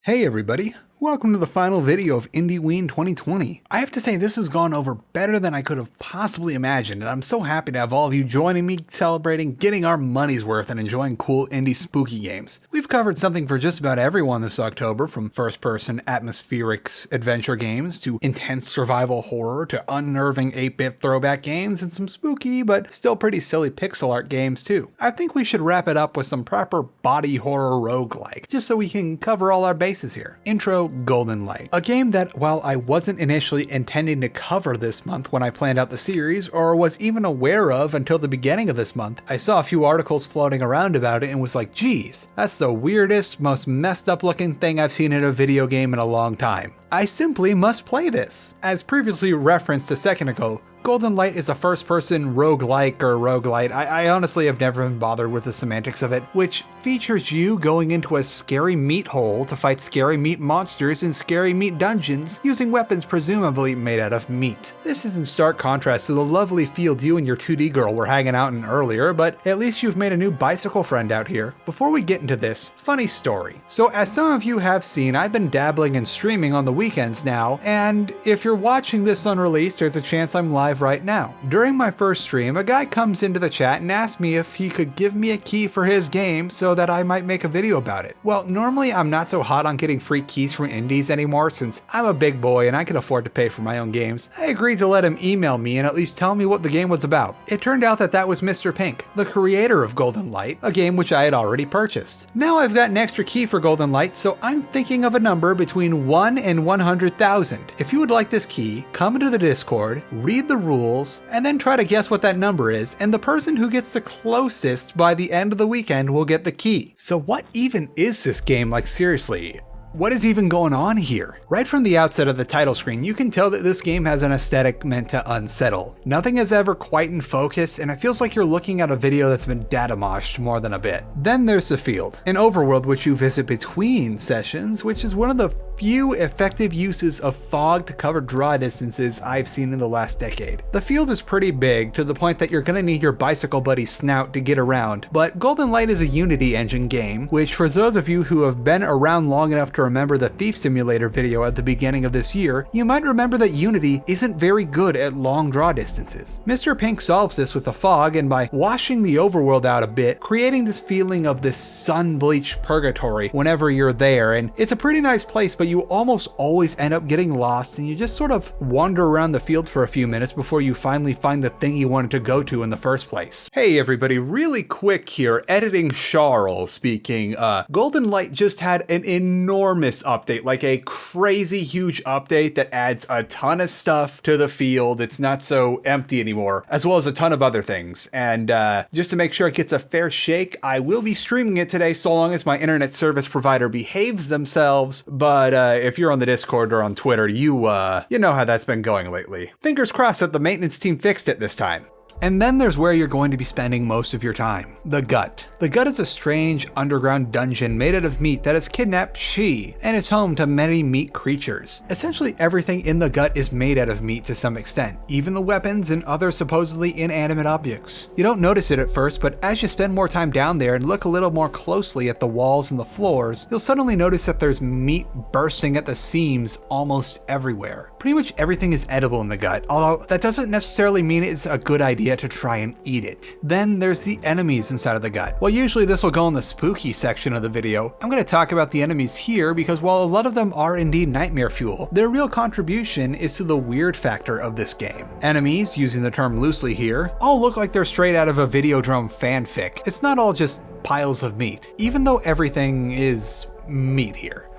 Hey everybody, welcome to the final video of IndieWeen 2020. I have to say this has gone over better than I could have possibly imagined, and I'm so happy to have all of you joining me, celebrating, getting our money's worth, and enjoying cool indie spooky games. We've covered something for just about everyone this October, from first-person atmospheric adventure games to intense survival horror to unnerving 8-bit throwback games and some spooky but still pretty silly pixel art games too. I think we should wrap it up with some proper body horror roguelike, just so we can cover all our bases here. Intro Golden Light, a game that, while I wasn't initially intending to cover this month when I planned out the series, or was even aware of until the beginning of this month, I saw a few articles floating around about it and was like, geez, that's the weirdest, most messed up looking thing I've seen in a video game in a long time. I simply must play this. As previously referenced a second ago, Golden Light is a first-person roguelike or roguelite. I honestly have never been bothered with the semantics of it, which features you going into a scary meat hole to fight scary meat monsters in scary meat dungeons using weapons presumably made out of meat. This is in stark contrast to the lovely field you and your 2D girl were hanging out in earlier, but at least you've made a new bicycle friend out here. Before we get into this, funny story. So as some of you have seen, I've been dabbling and streaming on the weekends now, and if you're watching this unreleased, there's a chance I'm live right now. During my first stream, a guy comes into the chat and asks me if he could give me a key for his game so that I might make a video about it. Well, normally I'm not so hot on getting free keys from indies anymore since I'm a big boy and I can afford to pay for my own games. I agreed to let him email me and at least tell me what the game was about. It turned out that was Mr. Pink, the creator of Golden Light, a game which I had already purchased. Now I've got an extra key for Golden Light, so I'm thinking of a number between 1 and 100,000. If you would like this key, come into the Discord, read the rules, and then try to guess what that number is, and the person who gets the closest by the end of the weekend will get the key. So what even is this game? Like, seriously, what is even going on here? Right from the outset of the title screen, you can tell that this game has an aesthetic meant to unsettle. Nothing is ever quite in focus, and it feels like you're looking at a video that's been data moshed more than a bit. Then there's the field, an overworld which you visit between sessions, which is one of the few effective uses of fog to cover draw distances I've seen in the last decade. The field is pretty big, to the point that you're gonna need your bicycle buddy Snout to get around, but Golden Light is a Unity engine game, which for those of you who have been around long enough to remember the Thief Simulator video at the beginning of this year, you might remember that Unity isn't very good at long draw distances. Mr. Pink solves this with the fog and by washing the overworld out a bit, creating this feeling of this sun-bleached purgatory whenever you're there, and it's a pretty nice place, but you almost always end up getting lost and you just sort of wander around the field for a few minutes before you finally find the thing you wanted to go to in the first place. Hey everybody, really quick here, editing Charles speaking. Golden Light just had an enormous update, like a crazy huge update that adds a ton of stuff to the field. It's not so empty anymore, as well as a ton of other things. And just to make sure it gets a fair shake, I will be streaming it today so long as my internet service provider behaves themselves, but if you're on the Discord or on Twitter, you know how that's been going lately. Fingers crossed that the maintenance team fixed it this time. And then there's where you're going to be spending most of your time, the gut. The gut is a strange underground dungeon made out of meat that has kidnapped She and is home to many meat creatures. Essentially everything in the gut is made out of meat to some extent, even the weapons and other supposedly inanimate objects. You don't notice it at first, but as you spend more time down there and look a little more closely at the walls and the floors, you'll suddenly notice that there's meat bursting at the seams almost everywhere. Pretty much everything is edible in the gut, although that doesn't necessarily mean it's a good idea to try and eat it. Then there's the enemies inside of the gut. Well, usually this will go in the spooky section of the video. I'm going to talk about the enemies here because while a lot of them are indeed nightmare fuel, their real contribution is to the weird factor of this game. Enemies, using the term loosely here, all look like they're straight out of a Videodrome fanfic. It's not all just piles of meat, even though everything is meat here.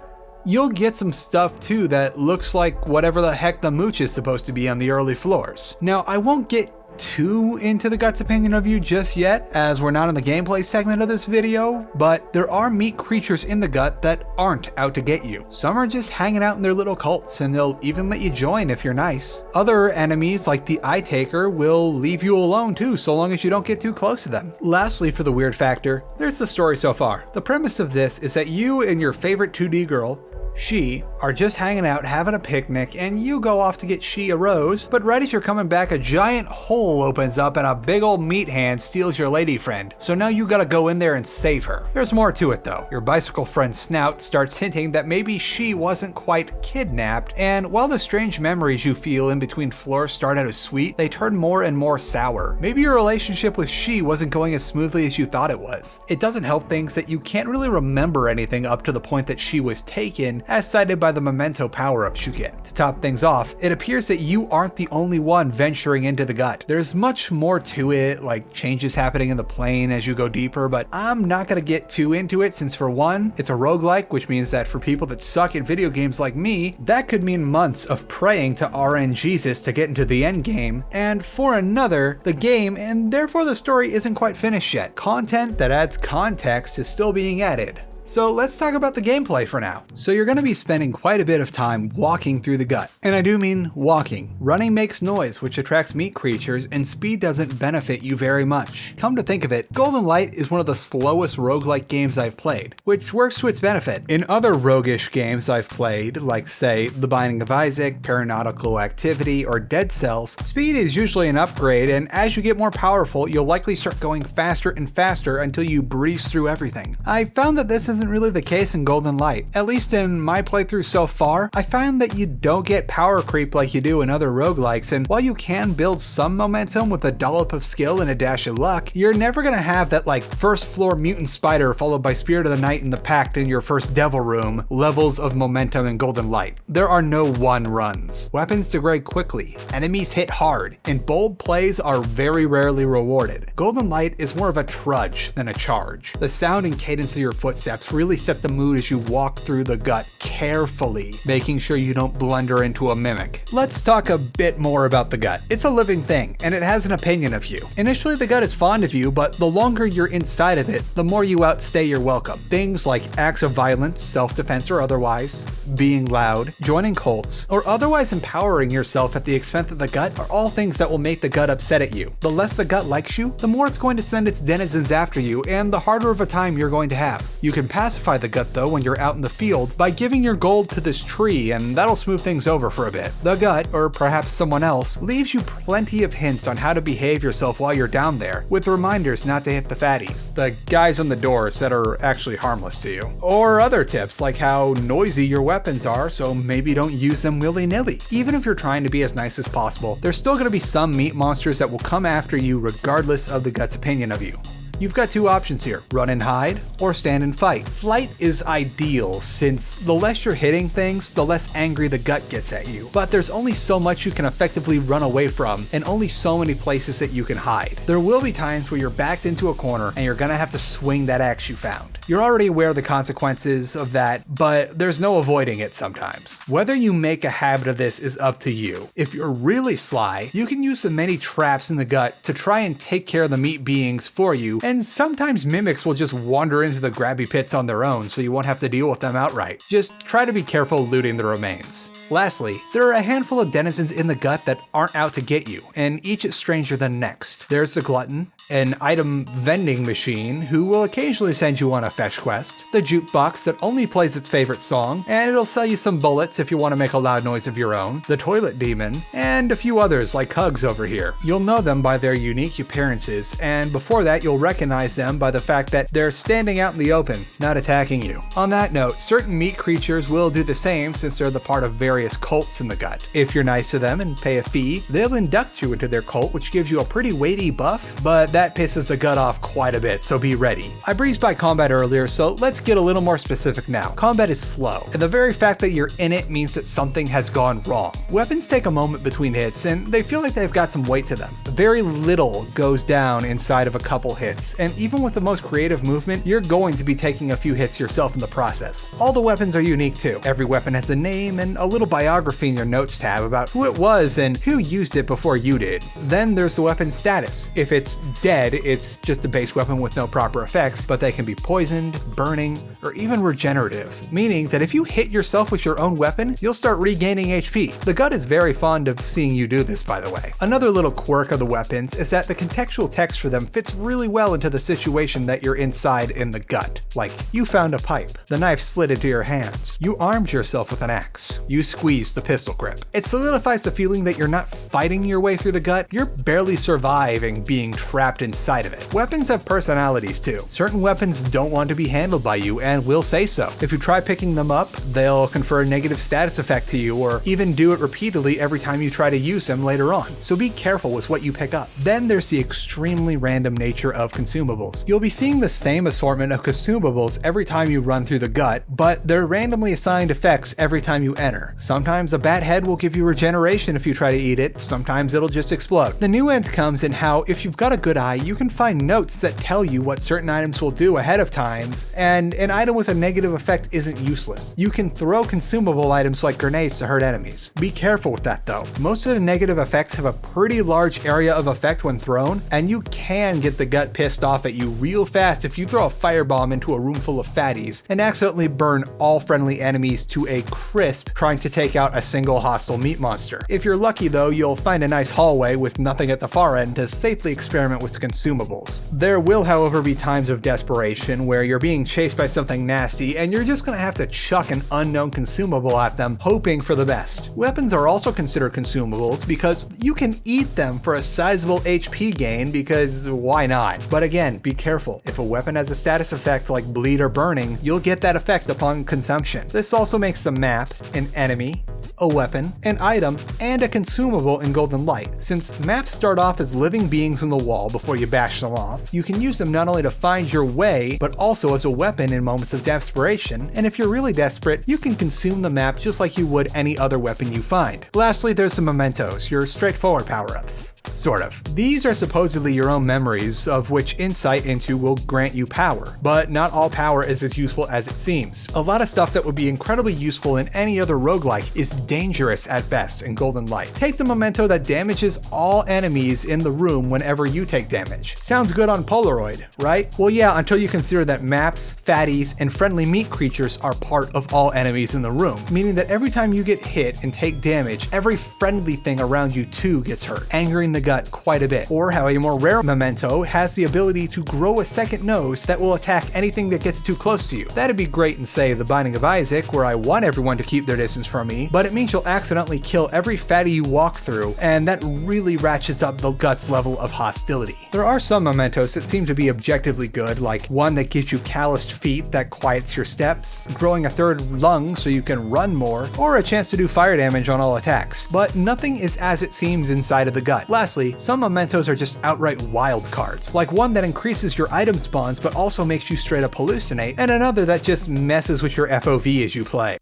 You'll get some stuff too that looks like whatever the heck the mooch is supposed to be on the early floors. Now, I won't get too into the gut's opinion of you just yet, as we're not in the gameplay segment of this video, but there are meat creatures in the gut that aren't out to get you. Some are just hanging out in their little cults, and they'll even let you join if you're nice. Other enemies, like the Eye Taker, will leave you alone too, so long as you don't get too close to them. Lastly, for the weird factor, there's the story so far. The premise of this is that you and your favorite 2D girl, She, are just hanging out, having a picnic, and you go off to get she a rose, but right as you're coming back, a giant hole opens up and a big old meat hand steals your lady friend. So now you gotta go in there and save her. There's more to it though. Your bicycle friend Snout starts hinting that maybe she wasn't quite kidnapped, and while the strange memories you feel in between floors start out as sweet, they turn more and more sour. Maybe your relationship with she wasn't going as smoothly as you thought it was. It doesn't help things that you can't really remember anything up to the point that she was taken, as cited by the Memento power-ups you get. To top things off, it appears that you aren't the only one venturing into the gut. There's much more to it, like changes happening in the plane as you go deeper, but I'm not gonna get too into it since for one, it's a roguelike, which means that for people that suck at video games like me, that could mean months of praying to RNGesus to get into the end game, and for another, the game and therefore the story isn't quite finished yet. Content that adds context is still being added. So let's talk about the gameplay for now. So you're going to be spending quite a bit of time walking through the gut. And I do mean walking. Running makes noise, which attracts meat creatures, and speed doesn't benefit you very much. Come to think of it, Golden Light is one of the slowest roguelike games I've played, which works to its benefit. In other roguish games I've played, like say The Binding of Isaac, Paranautical Activity, or Dead Cells, speed is usually an upgrade, and as you get more powerful, you'll likely start going faster and faster until you breeze through everything. I found that this isn't really the case in Golden Light. At least in my playthrough so far, I found that you don't get power creep like you do in other roguelikes, and while you can build some momentum with a dollop of skill and a dash of luck, you're never gonna have that like first floor mutant spider followed by Spirit of the Night and the Pact in your first devil room levels of momentum in Golden Light. There are no one runs. Weapons degrade quickly, enemies hit hard, and bold plays are very rarely rewarded. Golden Light is more of a trudge than a charge. The sound and cadence of your footsteps really set the mood as you walk through the gut carefully, making sure you don't blunder into a mimic. Let's talk a bit more about the gut. It's a living thing, and it has an opinion of you. Initially, the gut is fond of you, but the longer you're inside of it, the more you outstay your welcome. Things like acts of violence, self-defense or otherwise, being loud, joining cults, or otherwise empowering yourself at the expense of the gut are all things that will make the gut upset at you. The less the gut likes you, the more it's going to send its denizens after you, and the harder of a time you're going to have. You can pacify the gut though when you're out in the field by giving your gold to this tree, and that'll smooth things over for a bit. The gut, or perhaps someone else, leaves you plenty of hints on how to behave yourself while you're down there, with reminders not to hit the fatties, the guys on the doors that are actually harmless to you. Or other tips like how noisy your weapons are, so maybe don't use them willy-nilly. Even if you're trying to be as nice as possible, there's still going to be some meat monsters that will come after you regardless of the gut's opinion of you. You've got two options here, run and hide or stand and fight. Flight is ideal since the less you're hitting things, the less angry the gut gets at you. But there's only so much you can effectively run away from and only so many places that you can hide. There will be times where you're backed into a corner and you're gonna have to swing that axe you found. You're already aware of the consequences of that, but there's no avoiding it sometimes. Whether you make a habit of this is up to you. If you're really sly, you can use the many traps in the gut to try and take care of the meat beings for you, and sometimes mimics will just wander into the grabby pits on their own so you won't have to deal with them outright. Just try to be careful looting the remains. Lastly, there are a handful of denizens in the gut that aren't out to get you, and each is stranger than next. There's the glutton, an item vending machine who will occasionally send you on a fetch quest, the jukebox that only plays its favorite song, and it'll sell you some bullets if you want to make a loud noise of your own, the toilet demon, and a few others like Hugs over here. You'll know them by their unique appearances, and before that you'll recognize them by the fact that they're standing out in the open, not attacking you. On that note, certain meat creatures will do the same since they're the part of various cults in the gut. If you're nice to them and pay a fee, they'll induct you into their cult, which gives you a pretty weighty buff, but that pisses the gut off quite a bit, so be ready. I breezed by combat earlier, so let's get a little more specific now. Combat is slow, and the very fact that you're in it means that something has gone wrong. Weapons take a moment between hits, and they feel like they've got some weight to them. Very little goes down inside of a couple hits, and even with the most creative movement, you're going to be taking a few hits yourself in the process. All the weapons are unique too. Every weapon has a name and a little biography in your notes tab about who it was and who used it before you did. Then there's the weapon status. If it's dead, it's just a base weapon with no proper effects, but they can be poisoned, burning, or even regenerative, meaning that if you hit yourself with your own weapon, you'll start regaining HP. The gut is very fond of seeing you do this, by the way. Another little quirk of the weapons is that the contextual text for them fits really well into the situation that you're inside in the gut. Like, you found a pipe, the knife slid into your hands, you armed yourself with an axe, you squeezed the pistol grip. It solidifies the feeling that you're not fighting your way through the gut, you're barely surviving being trapped inside of it. Weapons have personalities too. Certain weapons don't want to be handled by you and will say so. If you try picking them up, they'll confer a negative status effect to you, or even do it repeatedly every time you try to use them later on. So be careful with what you pick up. Then there's the extremely random nature of consumables. You'll be seeing the same assortment of consumables every time you run through the gut, but they're randomly assigned effects every time you enter. Sometimes a bat head will give you regeneration if you try to eat it, sometimes it'll just explode. The nuance comes in how if you've got a good eye, you can find notes that tell you what certain items will do ahead of time, and an item with a negative effect isn't useless. You can throw consumable items like grenades to hurt enemies. Be careful with that though. Most of the negative effects have a pretty large area of effect when thrown, and you can get the gut pissed off at you real fast if you throw a firebomb into a room full of fatties and accidentally burn all friendly enemies to a crisp trying to take out a single hostile meat monster. If you're lucky though, you'll find a nice hallway with nothing at the far end to safely experiment with consumables. There will however be times of desperation where you're being chased by something nasty and you're just gonna have to chuck an unknown consumable at them, hoping for the best. Weapons are also considered consumables because you can eat them for a sizable HP gain, because why not? But again, be careful. If a weapon has a status effect like bleed or burning, you'll get that effect upon consumption. This also makes the map an enemy, a weapon, an item, and a consumable in Golden Light. Since maps start off as living beings on the wall before you bash them off, you can use them not only to find your way, but also as a weapon in moments of desperation, and if you're really desperate, you can consume the map just like you would any other weapon you find. Lastly, there's the Mementos, your straightforward power-ups. Sort of. These are supposedly your own memories, of which insight into will grant you power, but not all power is as useful as it seems. A lot of stuff that would be incredibly useful in any other roguelike is dangerous at best in Golden Light. Take the memento that damages all enemies in the room whenever you take damage. Sounds good on Polaroid, right? Well yeah, until you consider that maps, fatties, and friendly meat creatures are part of all enemies in the room, meaning that every time you get hit and take damage, every friendly thing around you too gets hurt, angering the gut quite a bit. Or how a more rare memento has the ability to grow a second nose that will attack anything that gets too close to you. That'd be great in, say, The Binding of Isaac, where I want everyone to keep their distance from me, but it means you'll accidentally kill every fatty you walk through, and that really ratchets up the gut's level of hostility. There are some mementos that seem to be objectively good, like one that gives you calloused feet that quiets your steps, growing a third lung so you can run more, or a chance to do fire damage on all attacks. But nothing is as it seems inside of the gut. Lastly, some mementos are just outright wild cards, like one that increases your item spawns but also makes you straight up hallucinate, and another that just messes with your FOV as you play.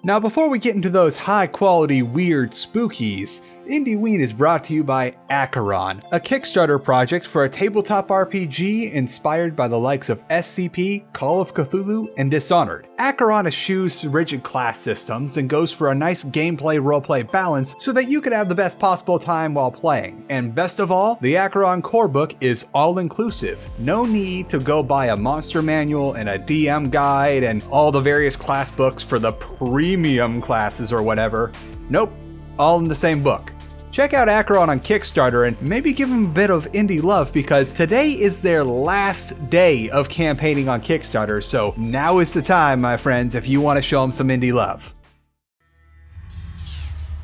Now before we get into those high quality weird spookies, IndieWeen is brought to you by Acheron, a Kickstarter project for a tabletop RPG inspired by the likes of SCP, Call of Cthulhu, and Dishonored. Acheron eschews rigid class systems and goes for a nice gameplay roleplay balance so that you can have the best possible time while playing. And best of all, the Acheron core book is all-inclusive. No need to go buy a monster manual and a DM guide and all the various class books for the premium classes or whatever. Nope. All in the same book. Check out Acheron on Kickstarter and maybe give them a bit of indie love, because today is their last day of campaigning on Kickstarter, so now is the time, my friends, if you want to show them some indie love.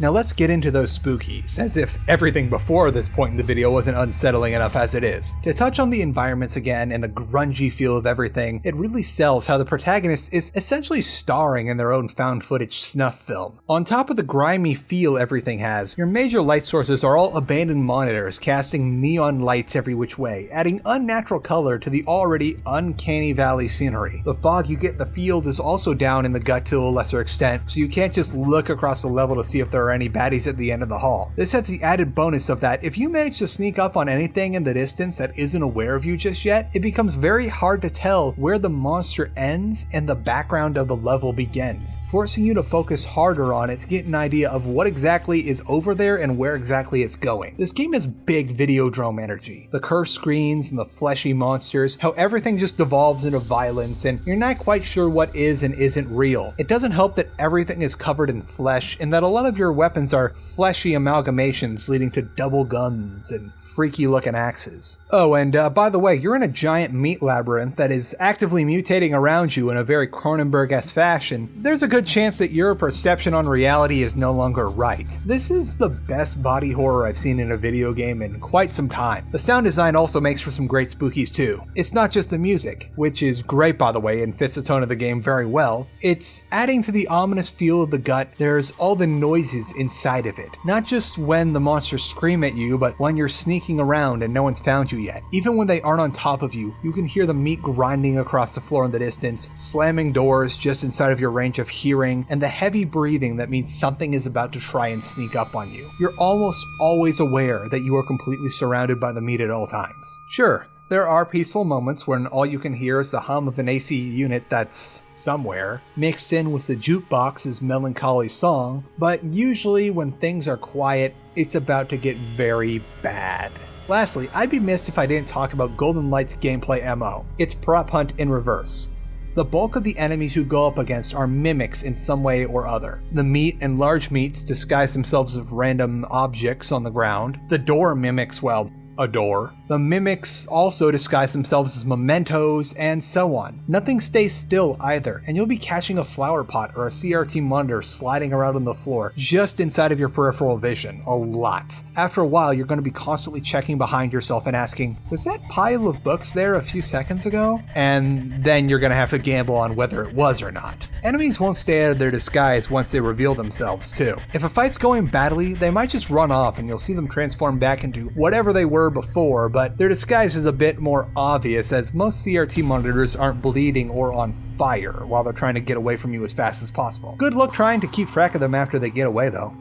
Now let's get into those spookies, as if everything before this point in the video wasn't unsettling enough as it is. To touch on the environments again and the grungy feel of everything, it really sells how the protagonist is essentially starring in their own found footage snuff film. On top of the grimy feel everything has, your major light sources are all abandoned monitors casting neon lights every which way, adding unnatural color to the already uncanny valley scenery. The fog you get in the field is also down in the gut to a lesser extent, so you can't just look across the level to see if there are any baddies at the end of the hall. This has the added bonus of that if you manage to sneak up on anything in the distance that isn't aware of you just yet, it becomes very hard to tell where the monster ends and the background of the level begins, forcing you to focus harder on it to get an idea of what exactly is over there and where exactly it's going. This game has big Videodrome energy. The cursed screens and the fleshy monsters, how everything just devolves into violence and you're not quite sure what is and isn't real. It doesn't help that everything is covered in flesh and that a lot of your weapons are fleshy amalgamations leading to double guns and freaky looking axes. Oh, and by the way, you're in a giant meat labyrinth that is actively mutating around you in a very Cronenberg-esque fashion. There's a good chance that your perception on reality is no longer right. This is the best body horror I've seen in a video game in quite some time. The sound design also makes for some great spookies too. It's not just the music, which is great by the way and fits the tone of the game very well. It's adding to the ominous feel of the gut. There's all the noises inside of it. Not just when the monsters scream at you, but when you're sneaking around and no one's found you yet. Even when they aren't on top of you, you can hear the meat grinding across the floor in the distance, slamming doors just inside of your range of hearing, and the heavy breathing that means something is about to try and sneak up on you. You're almost always aware that you are completely surrounded by the meat at all times. Sure, there are peaceful moments when all you can hear is the hum of an AC unit that's somewhere, mixed in with the jukebox's melancholy song, but usually when things are quiet, it's about to get very bad. Lastly, I'd be missed if I didn't talk about Golden Light's gameplay MO. It's prop hunt in reverse. The bulk of the enemies you go up against are mimics in some way or other. The meat and large meats disguise themselves as random objects on the ground. The door mimics, well, a door. The mimics also disguise themselves as mementos, and so on. Nothing stays still either, and you'll be catching a flower pot or a CRT monitor sliding around on the floor just inside of your peripheral vision, a lot. After a while, you're going to be constantly checking behind yourself and asking, was that pile of books there a few seconds ago? And then you're going to have to gamble on whether it was or not. Enemies won't stay out of their disguise once they reveal themselves too. If a fight's going badly, they might just run off and you'll see them transform back into whatever they were before, but their disguise is a bit more obvious as most CRT monitors aren't bleeding or on fire while they're trying to get away from you as fast as possible. Good luck trying to keep track of them after they get away though.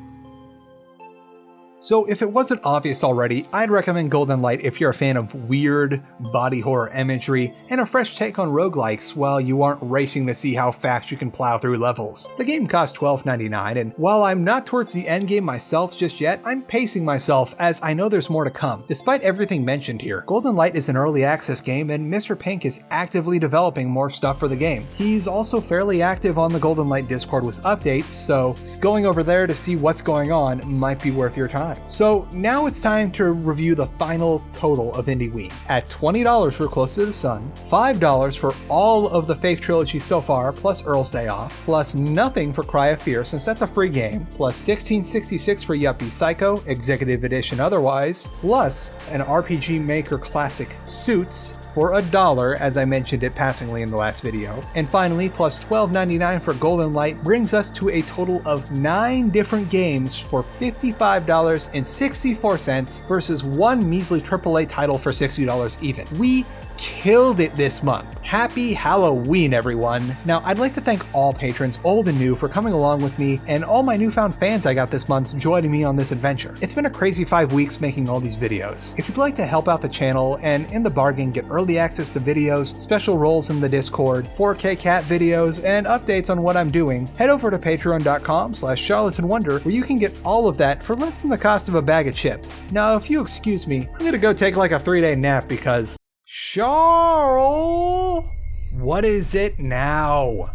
So if it wasn't obvious already, I'd recommend Golden Light if you're a fan of weird body horror imagery and a fresh take on roguelikes while you aren't racing to see how fast you can plow through levels. The game costs $12.99, and while I'm not towards the end game myself just yet, I'm pacing myself as I know there's more to come. Despite everything mentioned here, Golden Light is an early access game and Mr. Pink is actively developing more stuff for the game. He's also fairly active on the Golden Light Discord with updates, so going over there to see what's going on might be worth your time. So now it's time to review the final total of IndieWeen. At $20 for Close to the Sun, $5 for all of the Faith Trilogy so far, plus Earl's Day Off, plus nothing for Cry of Fear since that's a free game, plus $16.66 for Yuppie Psycho, Executive Edition otherwise, plus an RPG Maker Classic Suits for $1, as I mentioned it passingly in the last video. And finally, plus $12.99 for Golden Light brings us to a total of 9 different games for $55.64 versus one measly AAA title for $60 even. We killed it this month. Happy Halloween, everyone. Now, I'd like to thank all patrons, old and new, for coming along with me, and all my newfound fans I got this month joining me on this adventure. It's been a crazy 5 weeks making all these videos. If you'd like to help out the channel, and in the bargain get early access to videos, special roles in the Discord, 4K cat videos, and updates on what I'm doing, head over to patreon.com/charlatanwonder, where you can get all of that for less than the cost of a bag of chips. Now, if you excuse me, I'm gonna go take like a 3-day nap because Charl! What is it now?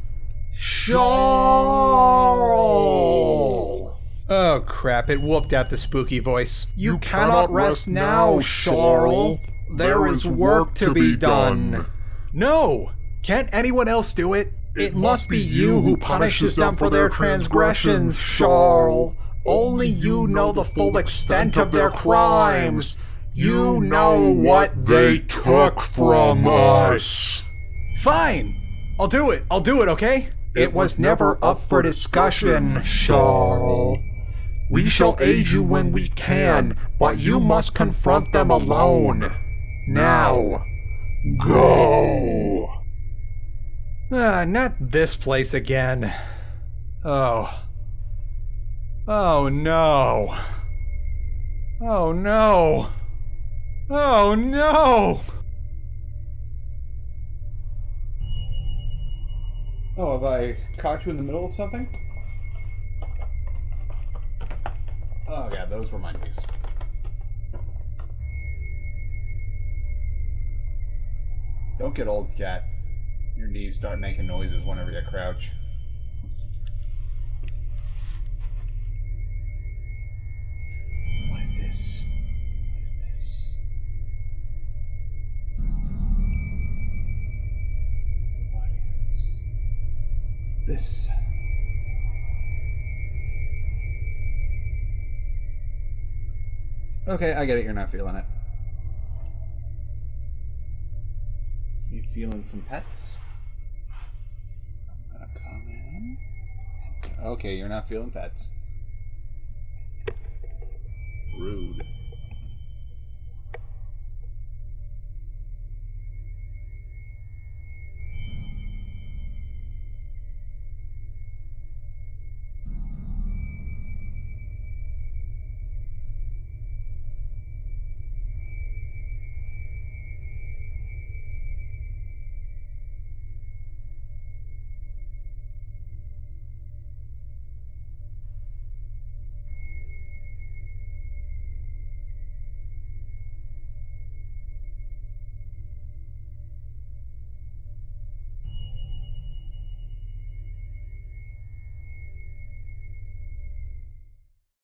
Charl! Oh crap, it whooped out the spooky voice. You cannot rest now, Charl. There is work to be done. No! Can't anyone else do it? It must be you who punishes them for their transgressions, Charl. Only you know the full extent of their crimes. You know what they took from us. Fine. I'll do it, okay? It was never up for discussion, Charl. We shall aid you when we can, but you must confront them alone. Now, go. Not this place again. Oh. Oh no. Oh no. Oh no! Oh, have I caught you in the middle of something? Oh yeah, those were my knees. Don't get old, cat. Your knees start making noises whenever you crouch. this. Okay, I get it. You're not feeling it. You feeling some pets? I'm gonna come in. Okay, you're not feeling pets. Rude.